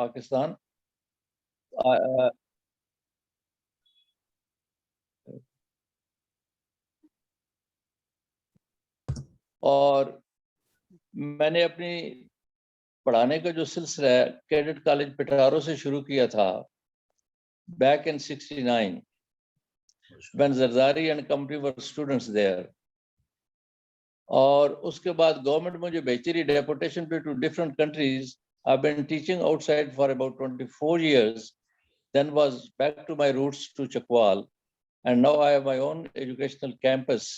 Pakistan. Uh, اور میں نے اپنی پڑھانے کا جو سلسلہ ہے کیڈٹ کالج پٹارو سے شروع کیا تھا back in 69 when Zardari and company were students there. اور اس کے بعد گورنمنٹ مجھے بھیجتی رہی ڈیپوٹیشن پہ to different countries. I've been teaching outside for about 24 years. Then was back to my roots to Chakwal. And now I have my own educational campus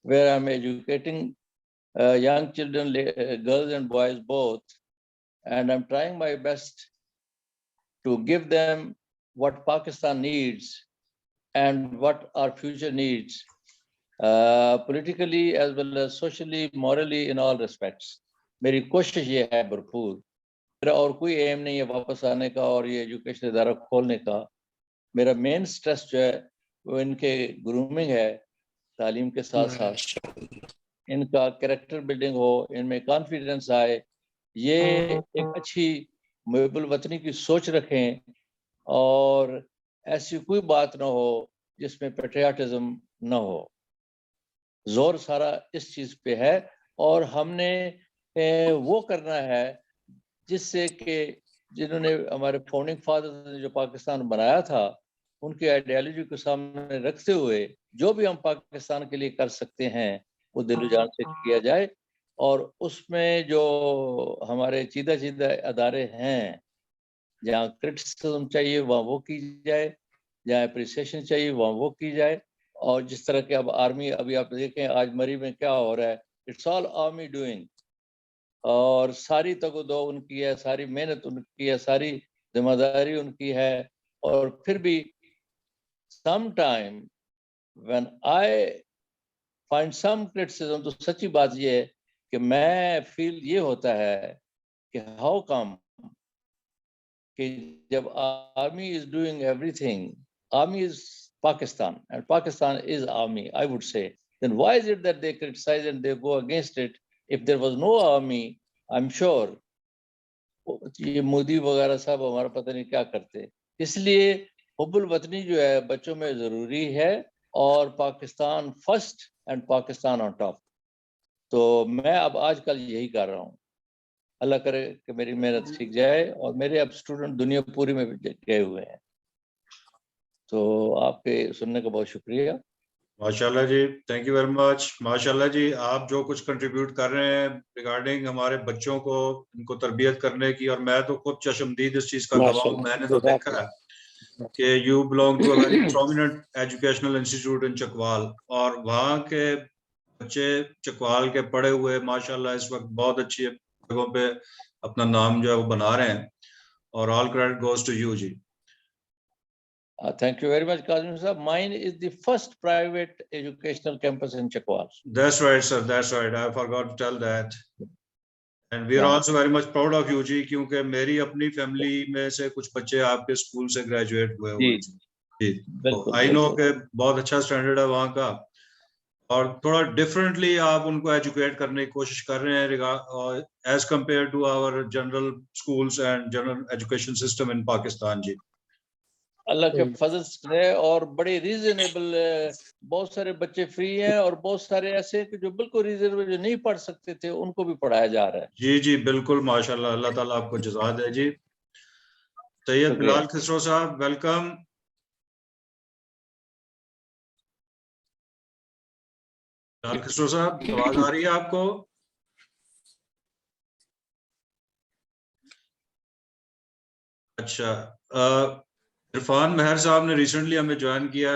where I'm educating young children, girls and boys both. And I'm trying my best to give them what Pakistan needs and what our future needs, politically as well as socially, morally, in all respects. میری کوشش یہ ہے بھرپور. میرا اور کوئی M نہیں ہے واپس آنے کا اور یہ ایجوکیشن ادارہ کھولنے کا. میرا مین سٹریس جو ہے وہ ان کے گرومنگ ہے, تعلیم کے ساتھ ساتھ ان کا کریکٹر بلڈنگ ہو, ان میں کانفیڈنس آئے, یہ ایک اچھی محب الوطنی کی سوچ رکھیں اور ایسی کوئی بات نہ ہو جس میں پیٹریاٹزم نہ ہو. زور سارا اس چیز پہ ہے اور ہم نے وہ کرنا ہے جس سے کہ جنہوں نے ہمارے فاؤنڈنگ فادر نے جو پاکستان بنایا تھا ان کی آئیڈیالوجی کو سامنے رکھتے ہوئے جو بھی ہم پاکستان کے لیے کر سکتے ہیں وہ دل و جان سے کیا جائے. اور اس میں جو ہمارے چیدہ ادارے ہیں جہاں کرٹیسزم چاہیے وہاں وہ کی جائے, جہاں اپریسیشن چاہیے وہاں وہ کی جائے. اور جس طرح کہ اب آرمی, ابھی آپ دیکھیں آج مری میں کیا ہو رہا ہے, اٹس آل آرمی ڈوئنگ. اور ساری تگ و دو ان کی ہے, ساری محنت ان کی ہے, ساری ذمہ داری ان کی ہے. اور پھر بھی some time when I find some criticism, تو سچی بات یہ ہے کہ میں فیل یہ ہوتا ہے کہ how come کہ جب army is doing everything, army is Pakistan and Pakistan is army, I would say, then why is it that they criticize and they go against it? If there was no army, I'm sure یہ مودی وغیرہ صاحب ہمارا پتہ نہیں کیا کرتے. اس لیے حب الوطنی جو ہے بچوں میں ضروری ہے اور Pakistan first and Pakistan on top. تو میں اب آج کل یہی کر رہا ہوں. اللہ کرے کہ میری محنت سیکھ جائے اور میرے اب اسٹوڈنٹ دنیا پوری میں گئے ہوئے ہیں. تو آپ کے سننے کا بہت شکریہ. ماشاء اللہ جی, تھینک یو ویری مچ. ماشاء اللہ جی, آپ جو کچھ کنٹریبیوٹ کر رہے ہیں ریگارڈنگ ہمارے بچوں کو, ان کو تربیت کرنے کی, اور میں تو خود چشمدید اس چیز کا گواہ ہوں. میں نے تو دیکھا ہے کہ you belong to a very prominent educational institute in Chakwal, اور وہاں کے بچے چکوال کے پڑھے ہوئے ماشاء اللہ اس وقت بہت اچھی جگہوں پہ اپنا نام جو ہے وہ بنا رہے ہیں, اور all credit goes to you جی. Thank you very much, Kazim sir. Mine is the first private educational campus in Chakwal. That's right, sir. That's right. I forgot to tell that. And we are also very much proud of you, جی, کیونکہ میری اپنی family میں سے کچھ بچے آپ کے school سے گریجویٹ ہوئے ہوئے جی. آئی نو کہ بہت اچھا اسٹینڈرڈ ہے وہاں کا, اور تھوڑا ڈفرینٹلی آپ ان کو ایجوکیٹ کرنے کی کوشش کر رہے ہیں as compare to our general schools and general education system in Pakistan. جی اللہ کے فضل سے, اور بڑے ریزنیبل, بہت سارے بچے فری ہیں اور بہت سارے ایسے کہ جو بالکل ریزنیبل جو نہیں پڑھ سکتے تھے ان کو بھی پڑھایا جا رہا ہے. جی جی بالکل, ماشاء اللہ. اللہ تعالیٰ آپ کو جزا دے. جی سید بلال خسرو صاحب, ویلکم. بلال خسرو صاحب, آواز آ رہی ہے آپ کو؟ اچھا, عرفان مہر صاحب نے ریسنٹلی ہمیں جوائن کیا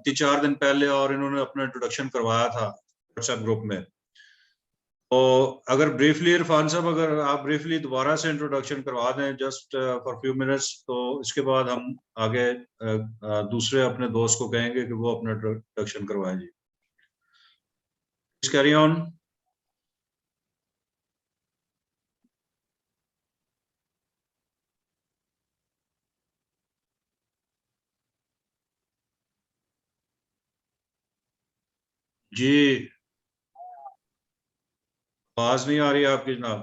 3-4 دن پہلے, اور انہوں نے اپنا انٹروڈکشن کروایا تھا واٹس ایپ گروپ میں. تو اگر بریفلی عرفان صاحب, اگر آپ بریفلی دوبارہ سے انٹروڈکشن کروا دیں جسٹ فار فیو منٹس, تو اس کے بعد ہم آگے دوسرے اپنے دوست کو کہیں گے کہ وہ اپنا انٹروڈکشن کروائیں. جی پلیز کیری آن. جی آواز نہیں آ رہی ہے آپ کی جناب.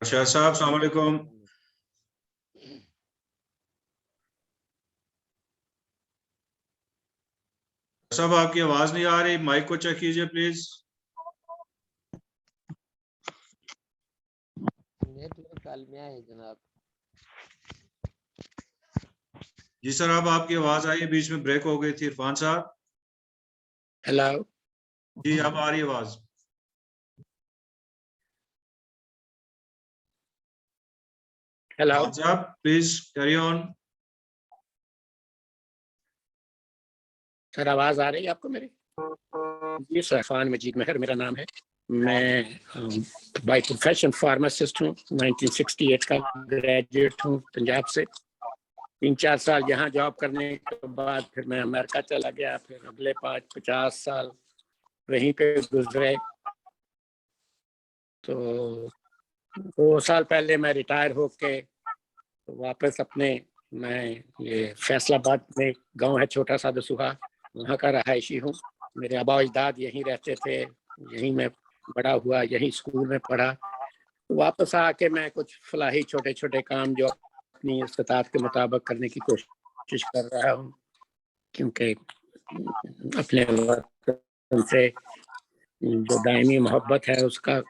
شاہ صاحب السلام علیکم. صاحب آپ کی آواز نہیں آ رہی, مائک کو چیک کیجئے پلیز. جناب جی سر, اب آپ کی آواز آئی ہے, بیچ میں بریک ہو گئی تھی. عرفان صاحب ہیلو جی اب آ رہی ہے آواز. ہیلو عرفان صاحب پلیز کیری آن. سر آواز آ رہی ہے آپ کو میری؟ جی سر, عرفان مجید مہر میرا نام ہے. میں بائی پروفیشن فارماسسٹ ہوں. 1968 کا گریجویٹ ہوں پنجاب سے. 3-4 سال یہاں جاب کرنے کے بعد پھر میں امریکہ چلا گیا. پھر اگلے 50 سال وہیں پہ گزرے. تو 2 سال پہلے میں ریٹائر ہو کے واپس اپنے, میں یہ فیصل آباد میں گاؤں ہے چھوٹا سا دسوہا, وہاں کا رہائشی ہوں. میرے آبا اجداد یہیں رہتے تھے, یہیں میں بڑا ہوا, یہیں اسکول میں پڑھا. واپس آ کے میں کچھ فلاحی چھوٹے چھوٹے کام جو اپنی استطاعت کے مطابق کرنے کی کوشش کر رہا ہوں, کیونکہ اپنے وطن سے جو دائمی محبت ہے اس کا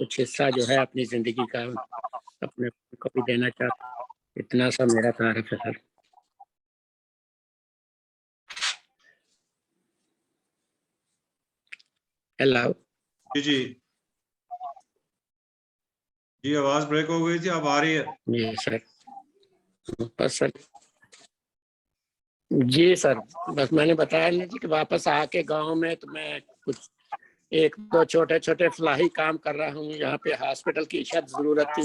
کچھ حصہ جو ہے اپنی زندگی کا اپنے کو بھی دینا چاہتا ہوں. اتنا سا میرا تعارف ہے سر. ہیلو جی جی جی آواز بریک ہو گئی تھی, اب آ رہی ہے. جی سر, بس سر جی سر, بس میں نے بتایا نہیں جی کہ واپس آ کے گاؤں میں تو میں کچھ 1-2 چھوٹے چھوٹے فلاحی کام کر رہا ہوں. یہاں پہ ہاسپٹل کی شاید ضرورت تھی,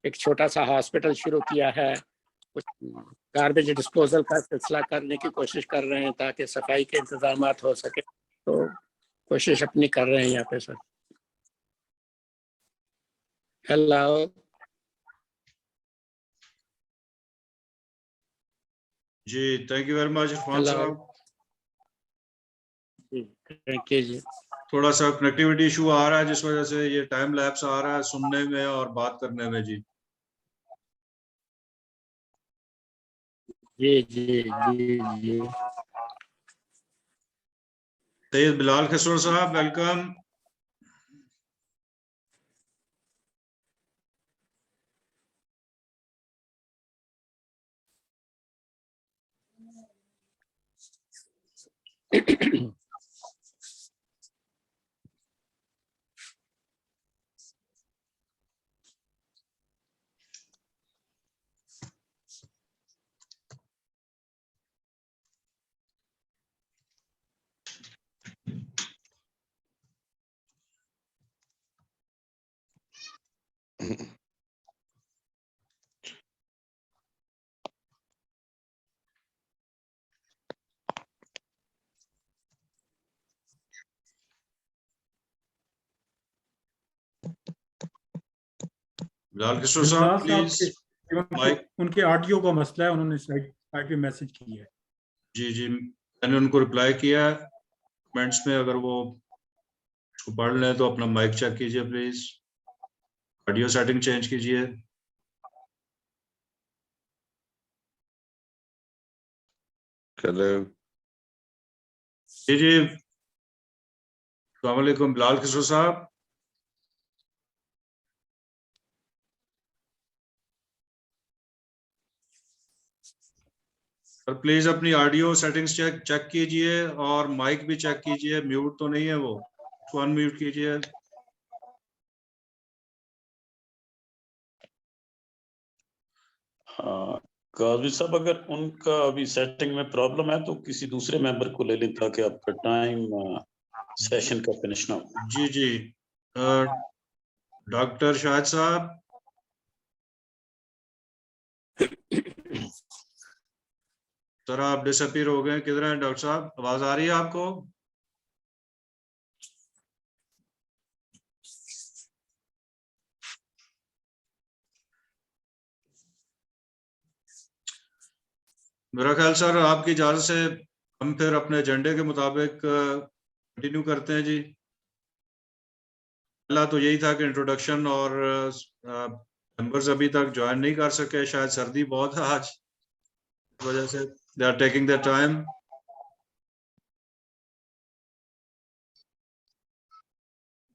ایک چھوٹا سا ہاسپٹل شروع کیا ہے. کچھ گاربیج ڈسپوزل کا سلسلہ کرنے کی کوشش کر رہے ہیں تاکہ صفائی کے انتظامات ہو سکے. تو کوشش اپنی کر رہے ہیں یہاں پہ سر. ہیلو جی thank you very much Irfan صاحب. تھینک یو جی. تھوڑا سا کنیکٹیوٹی ایشو آ رہا ہے جس وجہ سے یہ ٹائم لیپس آ رہا ہے سننے میں اور بات کرنے میں. جی جی جی جی جی سید بلال خسرو صاحب ویلکم. بلال خسرو صاحب پلیز مائک. ان کے آڈیو کا مسئلہ ہے, انہوں نے سائٹ پہ میسج کی ہے. جی جی میں نے ان کو رپلائی کیا ہے کمنٹس میں, اگر وہ اس کو پڑھ لیں تو اپنا مائک چیک کیجئے پلیز, آڈیو سیٹنگ چینج کیجئے. جی جی السلام علیکم بلال خسرو صاحب. سر پلیز اپنی آڈیو سیٹنگز چیک کیجئے اور مائک بھی چیک کیجئے, میوٹ تو نہیں ہے وہ, اس کو ان میوٹ کیجئے. ہاں قاضی صاحب, اگر ان کا ابھی سیٹنگ میں پرابلم ہے تو کسی دوسرے ممبر کو لے لیں تاکہ آپ کا ٹائم سیشن کا فنش نہ ہو. جی جی ڈاکٹر شاہد صاحب. سر آپ ڈس اپیئر ہو گئے, کدھر ہیں ڈاکٹر صاحب؟ آواز آ رہی ہے آپ کو؟ میرا خیال سر آپ کی اجازت سے ہم پھر اپنے ایجنڈے کے مطابق کنٹینیو کرتے ہیں. جی پہلا تو یہی تھا کہ انٹروڈکشن اور ممبرز ابھی تک جوائن نہیں کر سکے, شاید سردی بہت ہے آج, اس وجہ سے they are taking their time.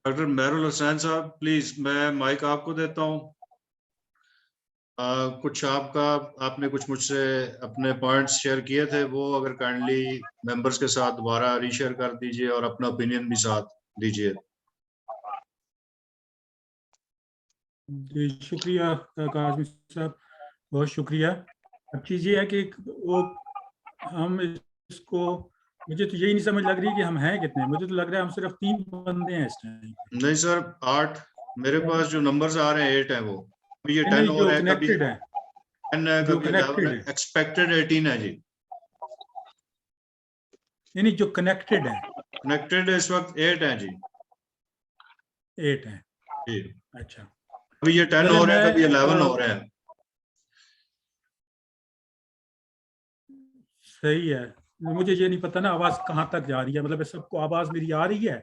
Doctor مہر الحسین صاحب پلیز, میں مائک آپ کو دیتا ہوں. کچھ آپ نے کچھ مجھ سے اپنے پوائنٹس شیئر کیے تھے, وہ اگر کائنڈلی ممبرز کے ساتھ دوبارہ ری شیئر کر دیجئے اور اپنا اوپینین بھی ساتھ دیجئے. جی شکریہ کاظمی صاحب, بہت شکریہ. اب چیز یہ ہے کہ وہ ہم اس کو, مجھے تو یہی نہیں سمجھ لگ رہی کہ ہم ہیں کتنے. مجھے تو لگ رہا ہے ہم صرف 3 بندے ہیں اس ٹائم. نہیں سر 8, میرے پاس جو نمبرز آ رہے ہیں 8 ہیں, وہ یہ 10 ہو جو رہے ہیں, کبھی کنیکٹڈ ہے 10 ہے, جو کبھی 11 کنیکٹڈ ہے, ہے ایکسپیکٹڈ 18 ہے. جی یعنی جو کنیکٹڈ ہے کنیکٹڈ اس وقت 8 ہیں. جی 8 ہیں. جی اچھا کبھی یہ 10 ہو رہے ہیں, کبھی 11 ہو رہے ہیں. صحیح ہے. مجھے یہ نہیں پتا نا آواز کہاں تک جا رہی ہے, مطلب سب کو آواز میری آ رہی ہے؟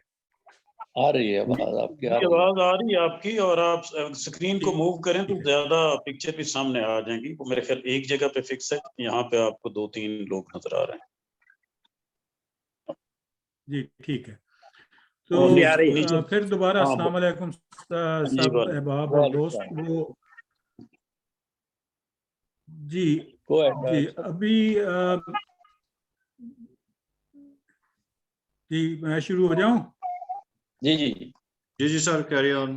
آ رہی ہے آواز آپ کی, آواز آ رہی ہے آپ کی, اور آپ اسکرین کو موو کریں تو زیادہ پکچر بھی سامنے آ جائیں گی. وہ میرے خیال ایک جگہ پہ فکس ہے, یہاں پہ آپ کو 2-3 لوگ نظر آ رہے ہیں. جی ٹھیک ہے. تو پھر دوبارہ ہاں السلام علیکم سب احباب اور دوست. وہ جی جی ابھی جی میں شروع ہو جاؤں. جی جی جی جی سر کیری آن.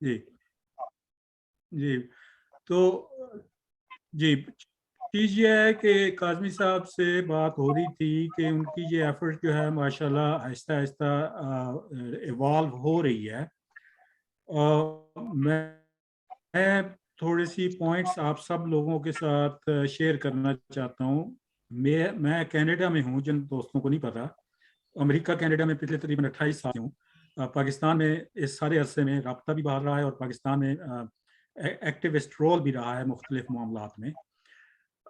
جی جی تو جی چیز یہ ہے کہ کاظمی صاحب سے بات ہو رہی تھی کہ ان کی یہ ایفرٹ جو ہے ماشاءاللہ آہستہ آہستہ ایوالو ہو رہی ہے. میں تھوڑی سی پوائنٹس آپ سب لوگوں کے ساتھ شیئر کرنا چاہتا ہوں. میں کینیڈا میں ہوں, جن دوستوں کو نہیں پتا. امریکہ کینیڈا میں پچھلے تقریباً 28 سال ہوں. پاکستان میں اس سارے عرصے میں رابطہ بھی باہر رہا ہے, اور پاکستان میں ایکٹیوسٹ رول بھی رہا ہے مختلف معاملات میں.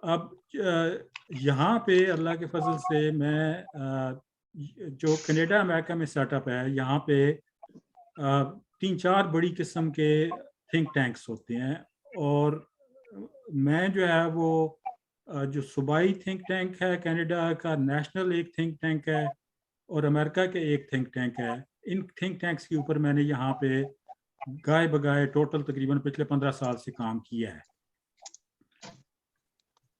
اب یہاں پہ اللہ کے فضل سے میں جو کینیڈا امریکہ میں سیٹ اپ ہے, یہاں پہ 3-4 بڑی قسم کے تھنک ٹینکس ہوتے ہیں, اور میں جو ہے وہ جو صوبائی تھنک ٹینک ہے کینیڈا کا, نیشنل ایک تھنک ٹینک ہے, اور امریکہ کے ایک تھنک ٹینک ہے. ان تھنک ٹینکس کے اوپر میں نے یہاں پہ گائے بگائے ٹوٹل تقریباً پچھلے 15 سال سے کام کیا ہے.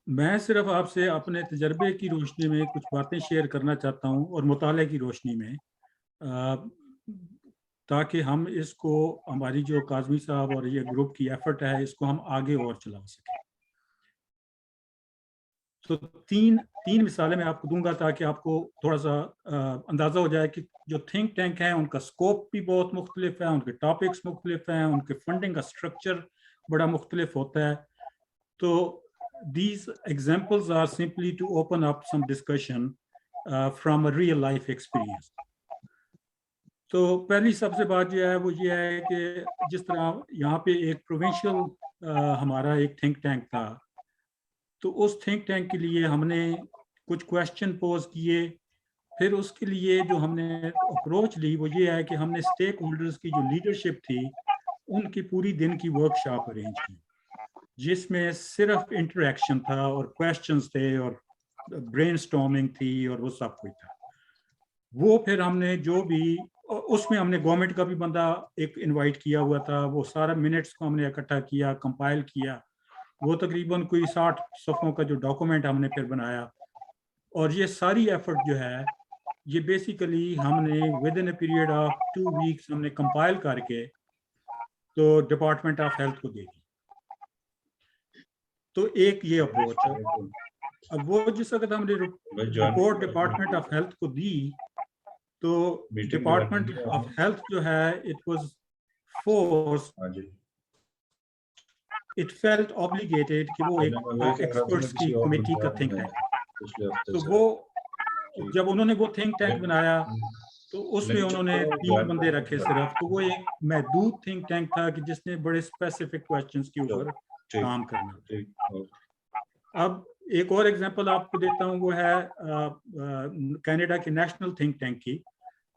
میں صرف آپ سے اپنے تجربے کی روشنی میں کچھ باتیں شیئر کرنا چاہتا ہوں, اور مطالعے کی روشنی میں, تاکہ ہم اس کو, ہماری جو کاظمی صاحب اور یہ گروپ کی ایفرٹ ہے, اس کو ہم آگے اور چلا سکیں. تو تین مثالیں میں آپ کو دوں گا تاکہ آپ کو تھوڑا سا اندازہ ہو جائے کہ جو تھنک ٹینک ہیں ان کا سکوپ بھی بہت مختلف ہے, ان کے ٹاپکس مختلف ہیں, ان کے فنڈنگ کا سٹرکچر بڑا مختلف ہوتا ہے. تو these examples are simply to open up some discussion from a real life experience. تو پہلی سب سے بات جو ہے وہ یہ ہے کہ جس طرح یہاں پہ ایک پروونشل ہمارا ایک تھنک ٹینک تھا, تو اس تھنک ٹینک کے لیے ہم نے کچھ کویشچن پوز کیے. پھر اس کے لیے جو ہم نے اپروچ لی وہ یہ ہے کہ ہم نے اسٹیک ہولڈرز کی جو لیڈرشپ تھی ان کی پوری دن کی ورکشاپ ارینج کی, جس میں صرف انٹریکشن تھا اور کویشچنز تھے اور برین سٹارمنگ تھی اور وہ سب کچھ تھا. وہ پھر ہم نے جو بھی, اس میں ہم نے گورنمنٹ کا بھی بندہ ایک انوائٹ کیا ہوا تھا, وہ سارا منٹس کو ہم نے اکٹھا کیا, کمپائل کیا. وہ تقریباً کوئی 60 صفحوں کا جو ڈاکومنٹ ہم نے پھر بنایا, اور یہ ساری ایفرٹ جو ہے یہ بیسیکلی ہم نے with in a period of 2 ویکس ہم نے کمپائل کر کے تو ڈپارٹمنٹ آف ہیلتھ کو دے دی. تو ایک یہ اپروچ ہے. اب وہ جس وقت ہم نے رپورٹ ڈپارٹمنٹ آف ہیلتھ کو دی, تو ڈپارٹمنٹ آف ہیلتھ جو ہے it was force, it felt obbligated کہ وہ ایک ایکسپرٹس کی کمیٹی کا تھنک ٹینک ہے. تو وہ جب انہوں نے وہ تھنک ٹینک بنایا تو اس میں انہوں نے 3 بندے رکھے صرف. تو وہ ایک محدود تھنک ٹینک تھا کہ جس نے بڑے اسپیسیفک کویشچنس کے اوپر کام کرنا. اب ایک اور ایگزامپل آپ کو دیتا ہوں, وہ ہے کینیڈا کے نیشنل تھنک ٹینک کی.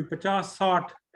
50-60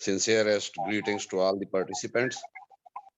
sincerest greetings to all the participants.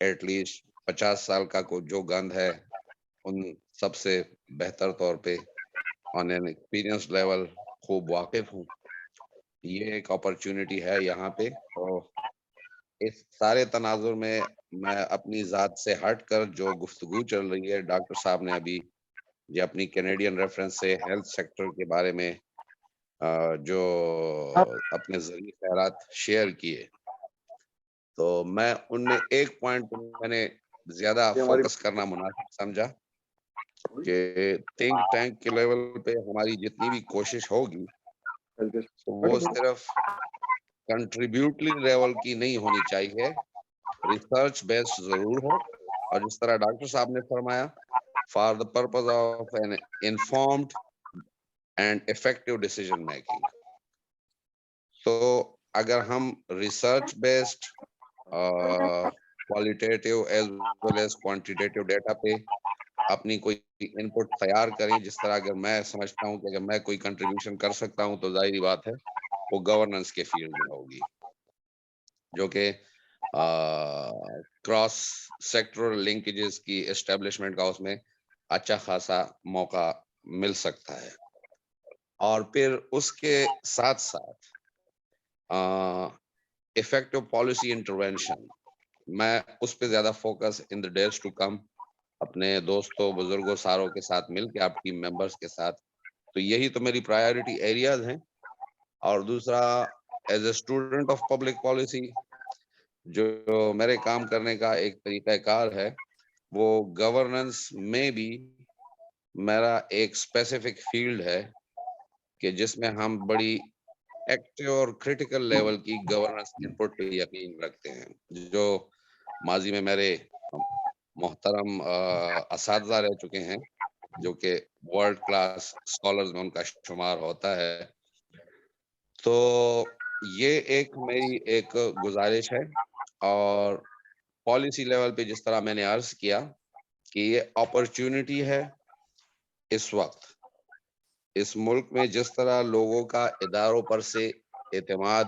At least 50 سال کا کو جو گند ہے ان سب سے بہتر طور پہ آن این ایکسپیرینس لیول خوب واقف ہوں. یہ ایک اپرچونٹی ہے یہاں پہ. تو اس سارے تناظر میں میں اپنی ذات سے ہٹ کر جو گفتگو چل رہی ہے، ڈاکٹر صاحب نے ابھی یہ اپنی کینیڈین ریفرنس سے ہیلتھ سیکٹر کے بارے میں جو اپنے ذریعے خیرات شیئر کیے، تو میں ان میں ایک پوائنٹ میں نے زیادہ فوکس کرنا مناسب سمجھا کہ تھنک ٹینک کے لیول پہ ہماری جتنی بھی کوشش ہوگی وہ صرف کنٹریبیوٹری لیول کی نہیں ہونی چاہیے، ریسرچ بیسڈ ضرور ہو، اور جس طرح ڈاکٹر صاحب نے فرمایا for the purpose of an informed and effective decision making. تو اگر ہم research based qualitative as well as quantitative data پہ اپنی کوئی انپٹ تیار کریں، جس طرح اگر میں سمجھتا ہوں کہ اگر میں کوئی کنٹریبیوشن کر سکتا ہوں تو ظاہری بات ہے وہ گورننس کے فیلڈ میں ہوگی، جو کہ کراس سیکٹرل لنکیجز کی اسٹیبلشمنٹ کا اس میں اچھا خاصا موقع مل سکتا ہے. اور پھر اس کے ساتھ ساتھ effective policy intervention، میں اس پہ زیادہ focus in the days to come اپنے دوستوں بزرگوں ساروں کے ساتھ مل کے، آپ ٹیم ممبرز کے ساتھ، تو یہی تو میری پرائیورٹی ایریاز ہیں. اور دوسرا as a student of public policy جو میرے کام کرنے کا ایک طریقہ کار ہے وہ گورننس میں بھی میرا ایک اسپیسیفک فیلڈ ہے کہ جس میں ہم بڑی ایکٹیو اور کریٹیکل لیول کی گورننس انپٹ پہ یقین رکھتے ہیں. جو ماضی میں میرے محترم اساتذہ رہ چکے ہیں جو کہ ورلڈ کلاس اسکالرز میں ان کا شمار ہوتا ہے. تو یہ ایک میری ایک گزارش ہے. اور پالیسی لیول پہ جس طرح میں نے عرض کیا کہ یہ اپرچونٹی ہے اس وقت اس ملک میں، جس طرح لوگوں کا اداروں پر سے اعتماد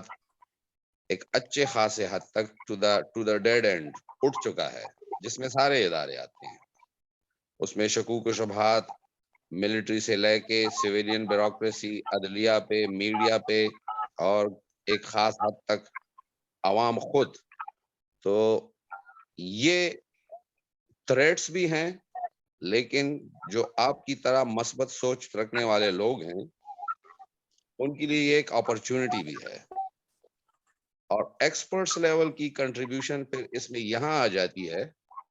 ایک اچھے خاصے حد تک ٹو دا ڈیڈ اینڈ اٹھ چکا ہے، جس میں سارے ادارے آتے ہیں. اس میں شکوک و شبہات ملٹری سے لے کے سویلین بیوروکریسی، عدلیہ پہ، میڈیا پہ، اور ایک خاص حد تک عوام خود. تو یہ تھریٹس بھی ہیں، لیکن جو آپ کی طرح مثبت سوچ رکھنے والے لوگ ہیں ان کے لیے یہ ایک اپرچونٹی بھی ہے. اور ایکسپرٹس لیول کی کنٹریبیوشن پھر اس میں یہاں آ جاتی ہے